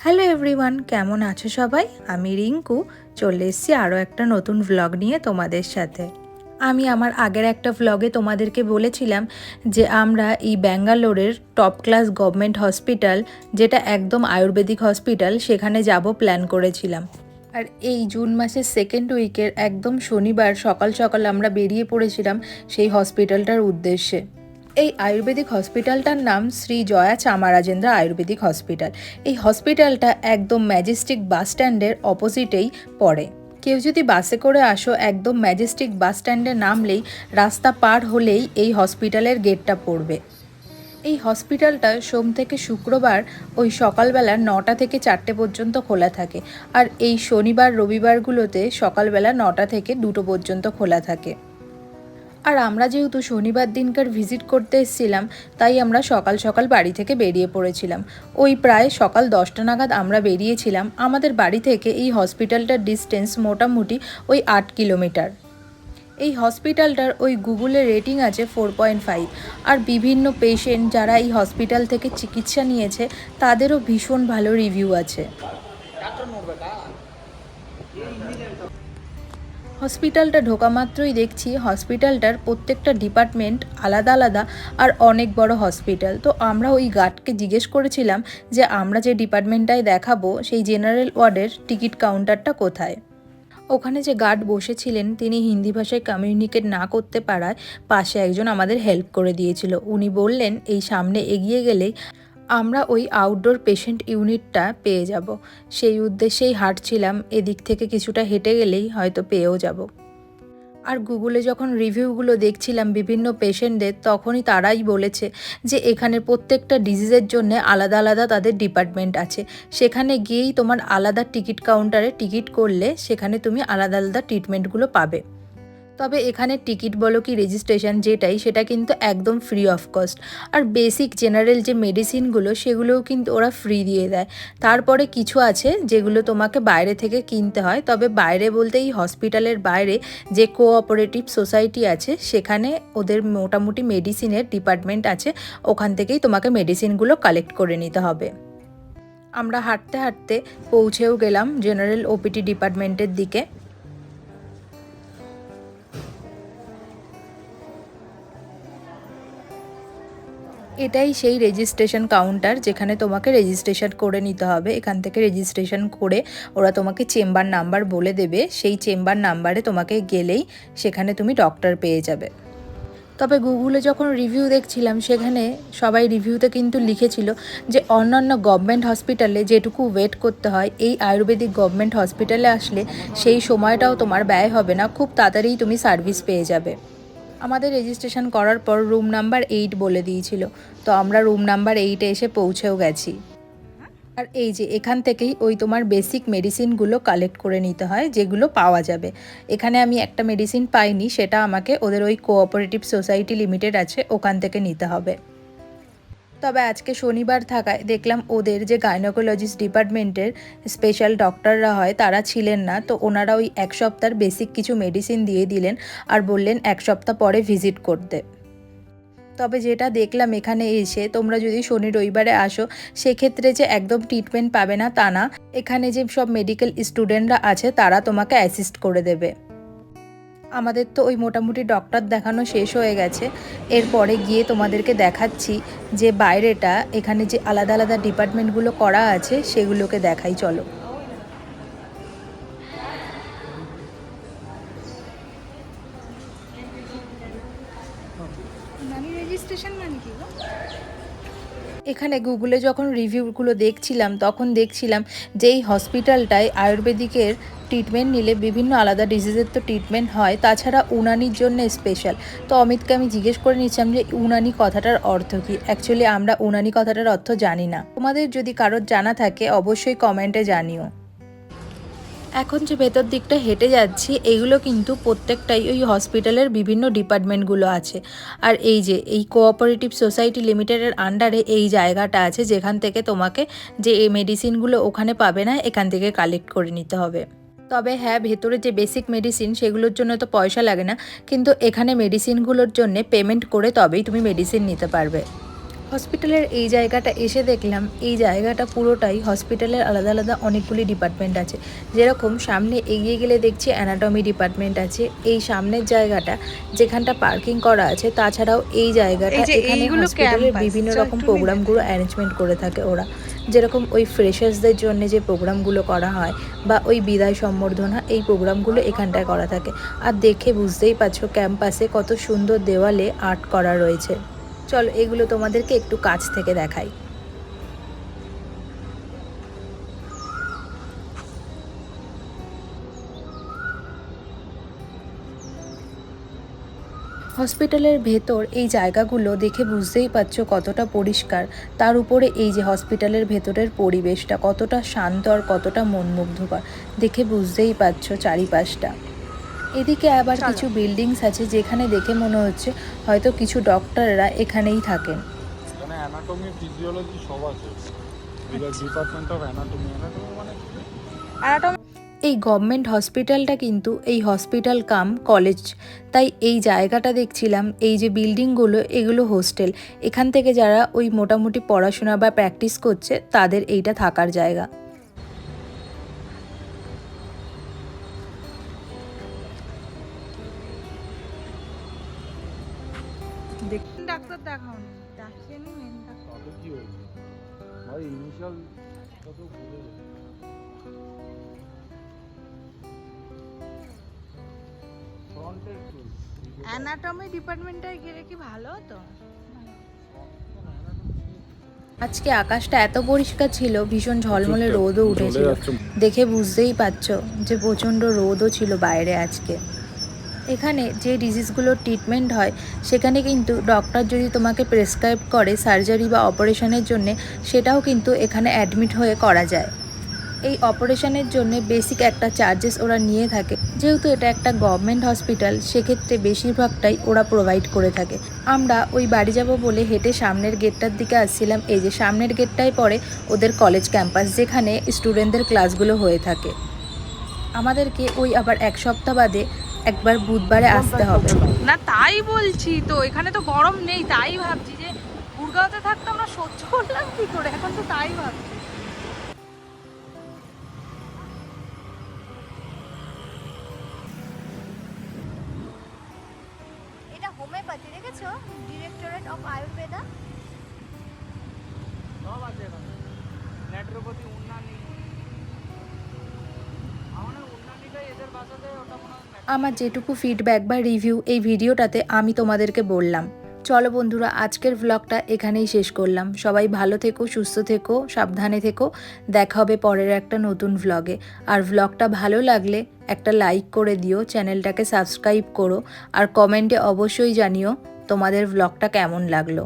Hello everyone, কেমন আছো সবাই? আমি রিঙ্কু চলে এসেছি আরও একটা নতুন ভ্লগ নিয়ে তোমাদের সাথে। আমি আমার আগের একটা ভ্লগে তোমাদেরকে বলেছিলাম যে আমরা এই ব্যাঙ্গালোরের টপ ক্লাস গভর্নমেন্ট হসপিটাল, যেটা একদম আয়ুর্বেদিক হসপিটাল, সেখানে যাব প্ল্যান করেছিলাম। আর এই জুন মাসের সেকেন্ড উইকের একদম শনিবার সকাল সকাল আমরা বেরিয়ে পড়েছিলাম সেই হসপিটালটার উদ্দেশ্যে। এই আয়ুর্বেদিক হসপিটালটার নাম শ্রী জয়া চামারাজেন্দ্র আয়ুর্বেদিক হসপিটাল। এই হসপিটালটা একদম ম্যাজেস্টিক বাস স্ট্যান্ডের অপোজিটেই পড়ে। কেউ যদি বাসে করে আসো, একদম ম্যাজেস্টিক বাস স্ট্যান্ডে নামলেই রাস্তা পার হলেই এই হসপিটালের গেটটা পড়বে। এই হসপিটালটা সোম থেকে শুক্রবার ওই সকালবেলা 9টা থেকে 4টে পর্যন্ত খোলা থাকে, আর এই শনিবার রবিবারগুলোতে সকালবেলা 9টা থেকে 2টো পর্যন্ত খোলা থাকে। আর আমরা যেহেতু শনিবার দিনকার ভিজিট করতে এসেছিলাম, তাই আমরা সকাল সকাল বাড়ি থেকে বেরিয়ে পড়েছিলাম। ওই প্রায় সকাল 10টা নাগাদ আমরা বেরিয়েছিলাম। আমাদের বাড়ি থেকে এই হসপিটালটার ডিস্টেন্স মোটামুটি ওই 8 কিলোমিটার। এই হসপিটালটার ওই গুগলে রেটিং আছে 4.5, আর বিভিন্ন পেশেন্ট যারা এই হসপিটাল থেকে চিকিৎসা নিয়েছে তাদেরও ভীষণ ভালো রিভিউ আছে। হসপিটালটা ঢোকা মাত্রই দেখছি হসপিটালটার প্রত্যেকটা ডিপার্টমেন্ট আলাদা আলাদা, আর অনেক বড় হসপিটাল। তো আমরা ওই গার্ডকে জিজ্ঞেস করেছিলাম যে আমরা যে ডিপার্টমেন্টটায় দেখাবো সেই জেনারেল ওয়ার্ডের টিকিট কাউন্টারটা কোথায়। ওখানে যে গার্ড বসেছিলেন তিনি হিন্দি ভাষায় কমিউনিকেট না করতে পারায় পাশে একজন আমাদের হেল্প করে দিয়েছিল। উনি বললেন এই সামনে এগিয়ে গেলেই আমরা ওই আউটডোর পেশেন্ট ইউনিটটা পেয়ে যাব। সেই উদ্দেশ্যেই হাঁটছিলাম, এদিক থেকে কিছুটা হেঁটে গেলেই হয়তো পেয়েও যাব। আর গুগলে যখন রিভিউগুলো দেখছিলাম বিভিন্ন পেশেন্টদের, তখনই তারাই বলেছে যে এখানে প্রত্যেকটা ডিজিজের জন্য আলাদা আলাদা তাদের ডিপার্টমেন্ট আছে। সেখানে গিয়েই তোমার আলাদা টিকিট কাউন্টারে টিকিট করলে সেখানে তুমি আলাদা আলাদা ট্রিটমেন্টগুলো পাবে। তবে এখানে টিকিট বলো কি রেজিস্ট্রেশন যেটাই, সেটা কিন্তু একদম ফ্রি অফ কস্ট। আর বেসিক জেনারেল যে মেডিসিনগুলো সেগুলোও কিন্তু ওরা ফ্রি দিয়ে দেয়। তারপরে কিছু আছে যেগুলো তোমাকে বাইরে থেকে কিনতে হয়, তবে বাইরে বলতে এই হসপিটালের বাইরে যে কোঅপারেটিভ সোসাইটি আছে সেখানে ওদের মোটামুটি মেডিসিনের ডিপার্টমেন্ট আছে, ওখান থেকেই তোমাকে মেডিসিনগুলো কালেক্ট করে নিতে হবে। আমরা হাঁটতে হাঁটতে পৌঁছেও গেলাম জেনারেল ওপিটি ডিপার্টমেন্টের দিকে। এটাই সেই রেজিস্ট্রেশন কাউন্টার যেখানে তোমাকে রেজিস্ট্রেশন করে নিতে হবে। এখান থেকে রেজিস্ট্রেশন করে ওরা তোমাকে চেম্বার নাম্বার বলে দেবে, সেই চেম্বার নাম্বারে তোমাকে গেলেই সেখানে তুমি ডক্টর পেয়ে যাবে। তবে গুগলে যখন রিভিউ দেখছিলাম সেখানে সবাই রিভিউতে কিন্তু লিখেছিল যে অন্যান্য গভর্নমেন্ট হসপিটালে যেটুকু ওয়েট করতে হয়, এই আয়ুর্বেদিক গভর্নমেন্ট হসপিটালে আসলে সেই সময়টাও তোমার ব্যয় হবে না, খুব তাড়াতাড়ি তুমি সার্ভিস পেয়ে যাবে। আমাদের রেজিস্ট্রেশন করার পর রুম নাম্বার 8 বলে দিয়েছিল, তো আমরা রুম নাম্বার 8-এ এসে পৌঁছেও গেছি। আর এই যে এখান থেকেই ওই তোমার বেসিক মেডিসিনগুলো কালেক্ট করে নিতে হয় যেগুলো পাওয়া যাবে। এখানে আমি একটা মেডিসিন পাইনি, সেটা আমাকে ওদের ওই কোঅপারেটিভ সোসাইটি লিমিটেড আছে ওখান থেকে নিতে হবে। তবে আজকে শনিবার থাকায় দেখলাম ওদের যে গাইনোকোলজিস্ট ডিপার্টমেন্টের স্পেশাল ডক্টররা হয় তারা ছিলেন না, তো ওনারা ওই 1 সপ্তাহের বেসিক কিছু মেডিসিন দিয়ে দিলেন আর বললেন 1 সপ্তাহ পরে ভিজিট করতে। তবে যেটা দেখলাম এখানে এসে, তোমরা যদি শনি রবিবারে আসো সেক্ষেত্রে যে একদম ট্রিটমেন্ট পাবে না তা না, এখানে যে সব মেডিকেল স্টুডেন্টরা আছে তারা তোমাকে অ্যাসিস্ট করে দেবে। আমাদের তো ওই মোটামুটি ডক্টর দেখানো শেষ হয়ে গেছে। এরপরে গিয়ে তোমাদেরকে দেখাচ্ছি যে বাইরেটা, এখানে যে আলাদা আলাদা ডিপার্টমেন্টগুলো করা আছে সেগুলোকে দেখাই, চলো। এখানে গুগলে যখন রিভিউগুলো দেখছিলাম তখন দেখছিলাম যে এই হসপিটালটায় আয়ুর্বেদিকের ট্রিটমেন্ট নিলে বিভিন্ন আলাদা ডিজিজের তো ট্রিটমেন্ট হয়, তাছাড়া উনানির জন্য স্পেশাল। তো অমিতকে আমি জিজ্ঞেস করে নিচ্ছিলাম যে উনানি কথাটার অর্থ কী। অ্যাকচুয়ালি আমরা উনানি কথাটার অর্থ জানি না। তোমাদের যদি কারোর জানা থাকে অবশ্যই কমেন্টে জানিও। এখন যে ভেতর দিকটা হেঁটে যাচ্ছি এগুলো কিন্তু প্রত্যেকটাই ওই হসপিটালের বিভিন্ন ডিপার্টমেন্টগুলো আছে। আর এই যে এই কোঅপারেটিভ সোসাইটি লিমিটেডের আন্ডারে এই জায়গাটা আছে যেখান থেকে তোমাকে যে এই মেডিসিনগুলো ওখানে পাবে না, এখান থেকে কালেক্ট করে নিতে হবে। তবে হ্যাঁ, ভেতরে যে বেসিক মেডিসিন সেগুলোর জন্য তো পয়সা লাগে না, কিন্তু এখানে মেডিসিনগুলোর জন্য পেমেন্ট করে তবেই তুমি মেডিসিন নিতে পারবে। হসপিটালের এই জায়গাটা এসে দেখলাম এই জায়গাটা পুরোটাই হসপিটালের আলাদা আলাদা অনেকগুলি ডিপার্টমেন্ট আছে। যেরকম সামনে এগিয়ে গেলে দেখছি অ্যানাটমি ডিপার্টমেন্ট আছে, এই সামনের জায়গাটা যেখানটা পার্কিং করা আছে, তাছাড়াও এই জায়গাটা এখানে হসপিটালের বিভিন্ন রকম প্রোগ্রামগুলো অ্যারেঞ্জমেন্ট করে থাকে ওরা। যেরকম ওই ফ্রেশার্সদের জন্য যে প্রোগ্রামগুলো করা হয় বা ওই বিদায় সম্বর্ধনা, এই প্রোগ্রামগুলো এখানটায় করা থাকে। আর দেখে বুঝতেই পারছো ক্যাম্পাসে কত সুন্দর দেওয়ালে আর্ট করা রয়েছে। চলো এগুলো তোমাদেরকে একটু কাছ থেকে দেখাই। হসপিটালের ভেতর এই জায়গাগুলো দেখে বুঝতেই পারছো কতটা পরিষ্কার, তার উপরে এই যে হসপিটালের ভেতরের পরিবেশটা কতটা শান্ত আর কতটা মনমুগ্ধকর, দেখে বুঝতেই পারছো চারিপাশটা। এদিকে আবার কিছু বিল্ডিংস আছে যেখানে দেখে মনে হচ্ছে হয়তো কিছু ডক্টররা এখানেই থাকেন। মানে অ্যানাটমি ফিজিওলজি সব আছে। ডিপার্টমেন্ট অফ অ্যানাটমি মানে এই গভর্নমেন্ট হসপিটালটা কিন্তু এই হসপিটাল কাম কলেজ, তাই এই জায়গাটা দেখছিলাম এই যে বিল্ডিংগুলো এগুলো হোস্টেল। এখান থেকে যারা ওই মোটামুটি পড়াশোনা বা প্র্যাকটিস করছে তাদের এইটা থাকার জায়গা। ডাক্তার দেখাওনি, দেখিয়ে মেন ডাক্তার কি হয়েছে ভাই ইনিশিয়াল কত ভুলে ফ্রন্টের টু অ্যানাটমি ডিপার্টমেন্টে গেলে কি ভালো হতো? আজকে আকাশটা এত পরিষ্কার ছিল, ভীষণ ঝলমলে রোদও উঠেছিল, দেখে বুঝতেই পারছো যে প্রচণ্ড রোদও ছিল বাইরে আজকে। এখানে যে ডিজিজগুলোর ট্রিটমেন্ট হয় সেখানে কিন্তু ডক্টর যদি তোমাকে প্রেসক্রাইব করে সার্জারি বা অপারেশনের জন্যে, সেটাও কিন্তু এখানে অ্যাডমিট হয়ে করা যায়। এই অপারেশনের জন্য বেসিক একটা চার্জেস ওরা নিয়ে থাকে, যেহেতু এটা একটা গভর্নমেন্ট হসপিটাল সেক্ষেত্রে বেশিরভাগটাই ওরা প্রোভাইড করে থাকে। আমরা ওই বাড়ি যাব বলে হেঁটে সামনের গেটটার দিকে আসছিলাম। এই যে সামনের গেটটাই পড়ে ওদের কলেজ ক্যাম্পাস, যেখানে স্টুডেন্টদের ক্লাসগুলো হয়ে থাকে। আমাদেরকে ওই আবার এক সপ্তাহ বাদে একবার বুধবারে আসতে হবে। না তাই বলছি তো, এখানে তো গরম নেই, তাই ভাবছি যে গুড়গাঁওতে থাকতে আমরা সহ্য করলাম কি করে, এখন তো তাই ভাবছি। এটা হোমিওপ্যাথি দেখেছো, ডিরেক্টরেট অফ আয়ুর্বেদা। সব আছে এখানে, ন্যাট্রোপ্যাথি, উন্নানি, আমার উন্নানিটাই এদের বাসাতে, ওটা মনে হয় আমার যেটুকু ফিডব্যাক বা রিভিউ এই ভিডিওটাতে আমি তোমাদেরকে বললাম। চলো বন্ধুরা, আজকের ভ্লগটা এখানেই শেষ করলাম। সবাই ভালো থেকো, সুস্থ থেকো, সাবধানে থেকো। দেখা হবে পরের একটা নতুন ভ্লগে। আর ভ্লগটা ভালো লাগলে একটা লাইক করে দিও, চ্যানেলটাকে সাবস্ক্রাইব করো, আর কমেন্টে অবশ্যই জানিও তোমাদের ভ্লগটা কেমন লাগলো।